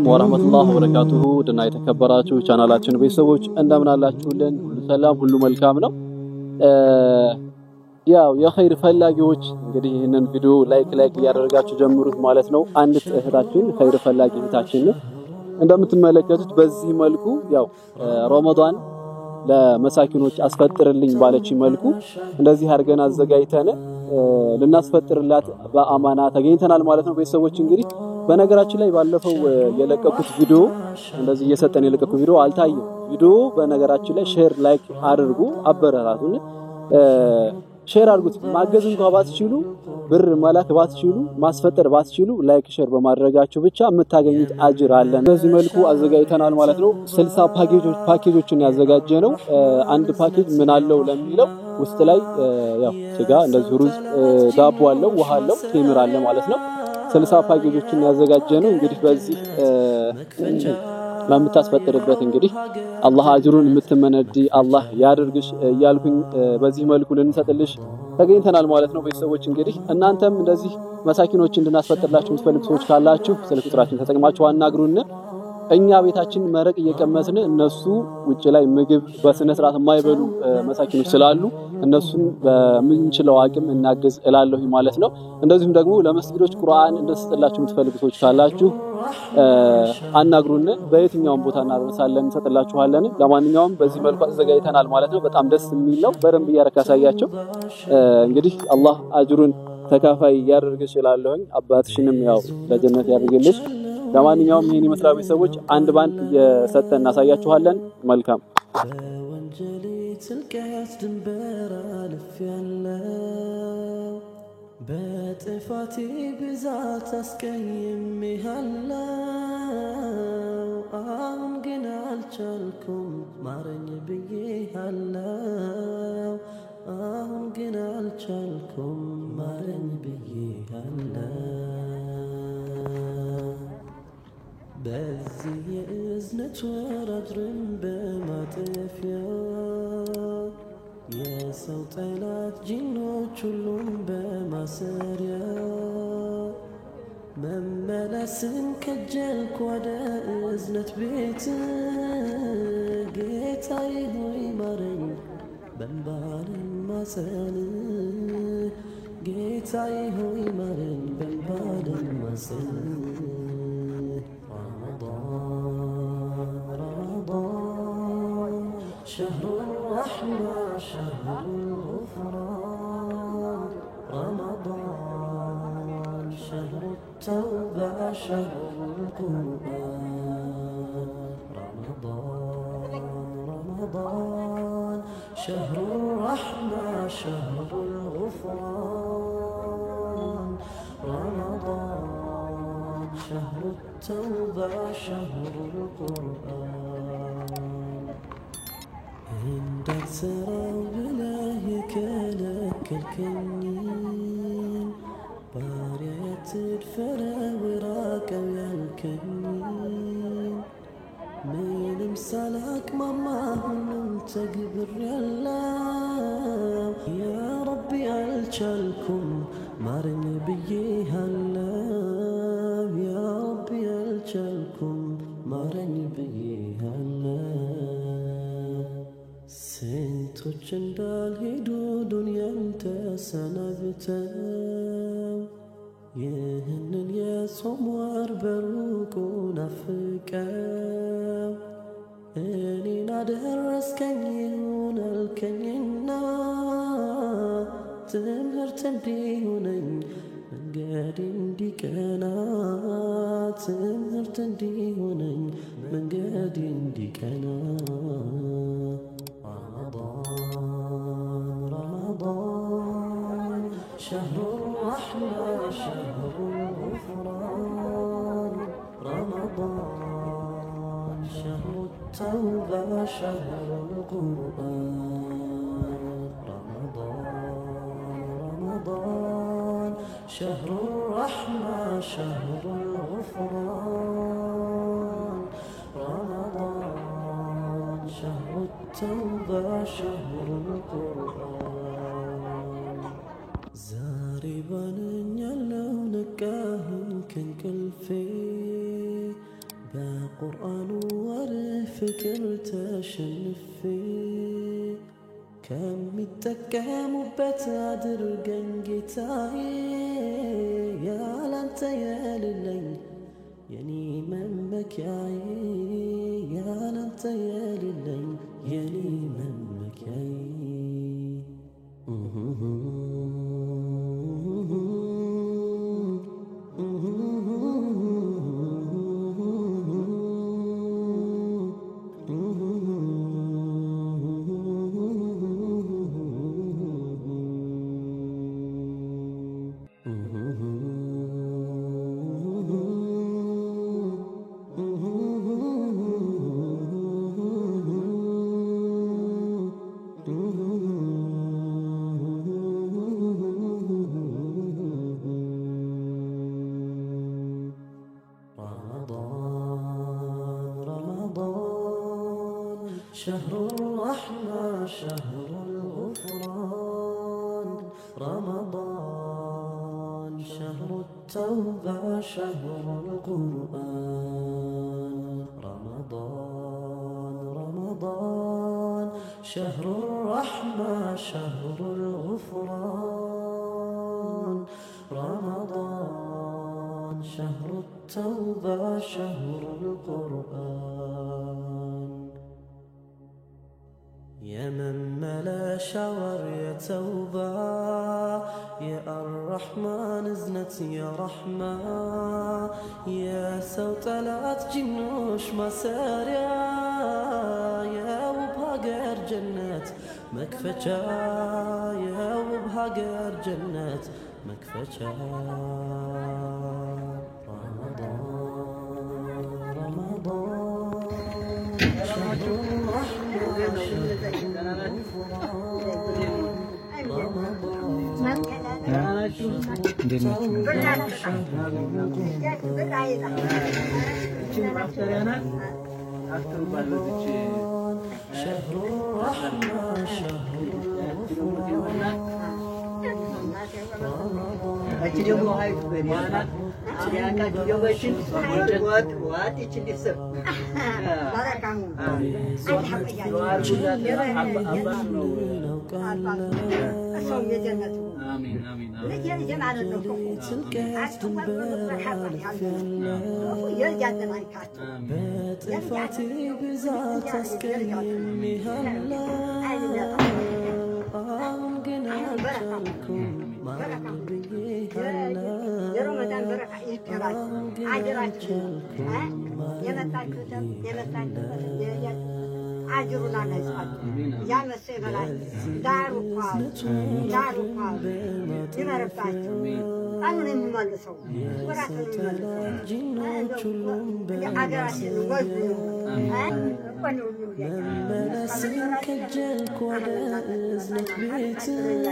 ወራህመቱላሂ ወበረካቱሁ ደህና የተከበራችሁ ቻናላችን ቤተሰቦች እንደምን አላችሁልን? ሁሉ ሰላም ሁሉ መልካም ነው። ያው የኸይር ፈላጊዎች እንግዲህ ይሄንን ቪዲዮ ላይክ ያደርጋችሁ ጀምሩት ማለት ነው። አንድ እህታችን ኸይር ፈላጊ እህታችን እንደምትመለከቱት በዚህ መልኩ ያው ረመዳን ለመሳኪኖች አስፈጥርልኝ ባለች መልኩ እንደዚህ አድርገን አዘጋጅተን ልናስፈጥርላት በአማና ተገኝተናል ማለት ነው። ቤተሰቦች እንግዲህ በነገራችን ላይ ባለፈው የለቀቁት ቪዲዮ እንደዚህ እየሰጠን የለቀቁት ቪዲዮ አልታየም። ቪዲዮ በነገራችን ላይ ሼር ላይክ አድርጉ፣ አበረታቱን፣ ሼር አድርጉት። ማገዝ እንኳን ባትችሉ ብር መላክ ባትችሉ ማስፈጠር ባትችሉ ላይክ ሼር በማድረጋችሁ ብቻ የምታገኙት አጅር አለ። በዚህ መልኩ አዘጋጅተናል ማለት ነው። 60 ፓኬጆችን ያዘጋጀነው አንድ ፓኬጅ ምን አለው ለሚለው ውስጥ ላይ ያው ስጋ እንደዚህ ሩዝ ዳቦ አለው፣ ውሃ አለው፣ ቴምር አለ ማለት ነው። 60 ፓኬጆችን ያዘጋጀነው እንግዲህ በዚህ ለምታስፈጥርበት እንግዲህ አላህ አጅሩን የምትመነዲ አላህ ያድርግሽ እያልኩኝ በዚህ መልኩ ልንሰጥልሽ ተገኝተናል ማለት ነው። ቤተሰቦች እንግዲህ እናንተም እንደዚህ መሳኪኖች እንድናስፈጥርላችሁ የምትፈልጉ ሰዎች ካላችሁ ስልክ ቁጥራችን ተጠቅማችሁ አናግሩን። እኛ ቤታችን መረቅ እየቀመስን እነሱ ውጭ ላይ ምግብ በስነ ስርዓት የማይበሉ መሳኪኖች ስላሉ እነሱን በምንችለው አቅም እናገዝ እላለሁ ማለት ነው። እንደዚሁም ደግሞ ለመስጊዶች ቁርአን እንድንሰጥላችሁ የምትፈልጉ ሰዎች ካላችሁ አናግሩን። በየትኛውም ቦታ እናደርሳለን እንሰጥላችኋለን። ለማንኛውም በዚህ መልኩ አዘጋጅተናል ማለት ነው። በጣም ደስ የሚል ነው። በደንብ እያረካሳያችሁ እንግዲህ አላህ አጅሩን ተካፋይ ያደርግሽ እላለሁ። አባትሽንም ያው ለጀነት ያድርግልሽ። ለማንኛውም ይሄን ይመስላል ቤተሰቦች፣ አንድ ባንድ እየሰጠን እናሳያችኋለን። መልካም ወንጀሌ ትልቀት ድንበር አልፌያለሁ፣ በጥፋቴ ብዛት አስቀይሜሃለሁ፣ አሁን ግን አልቻልኩም ማረኝ ብዬሃለሁ፣ አሁን ግን አልቻልኩም ማረኝ ብዬሃለሁ። በዚህ የእዝነት ወር አድረን በማጠፊያ የሰው ጠላት ጂኖች ሁሉም በማሰሪያ መመለስን ከጀልኩ ወደ እዝነት ቤት ጌታዬ ሆይ ማረኝ በእንባ ልማጸን፣ ጌታዬ ሆይ ማረኝ በእንባ ልማጸን። شهر الرحمة شهر الغفران، رمضان شهر التوبة شهر القرآن، رمضان شهر الرحمة شهر الغفران، رمضان شهر التوبة شهر القرآن። እንዳትሰራው ብለህ የከለከልከኝን ባሪያ ትድፈረው ራቀው ያልከኝን ምንም ሳላቅማማ ሁሉም ተግብሬያለሁ። ያ ረቢ አልቻልኩም ማረኝ ብዬሃለሁ፣ ያ ረቢ አልቻልኩም ማረኝ ብዬሃለሁ። ስንቶች እንዳልሄዱ ዱንያን ተሰናብተው ይህንን የጾም ወር በሩቁ ናፍቀው እኔን አደረስከኝ ይሁን አልከኝና ትምህርት እንዲሆነኝ መንገድ እንዲቀና፣ ትምህርት እንዲሆነኝ መንገድ እንዲቀና። رمضان شهر الرحمة شهر الغفران، رمضان شهر التوبة شهر القرآن، رمضان شهر الرحمة شهر الغفران، رمضان شهر التوبة شهر القرآن زاربان يلو نكاهم كنكلفي بقرآن ورفكر تشنفي كم التكام بتادر جنجتاي يا لانت يا للي يني منك يا لانت يا للي يني منك شهر الرحمة شهر الغفران رمضان شهر التوبة شهر القرآن رمضان شهر الرحمة شهر الغفران رمضان شهر التوبة شهر القرآن يا من ملا شاور يا توبة يا الرحمن ازنت يا رحمة يا سوتلات جنوش مساريا يا وبهاجر جنات مكفشا يا وبهاجر جنات مكفشا رمضان شهر الرحمة شهر الرحمة شهر عجرنا نسأل يا مسيب العين دارو قال لما رفعت أنا نملسه ورحنا نملسه عجرات نوزنه مناسين كجلك ولا إذنك بيتك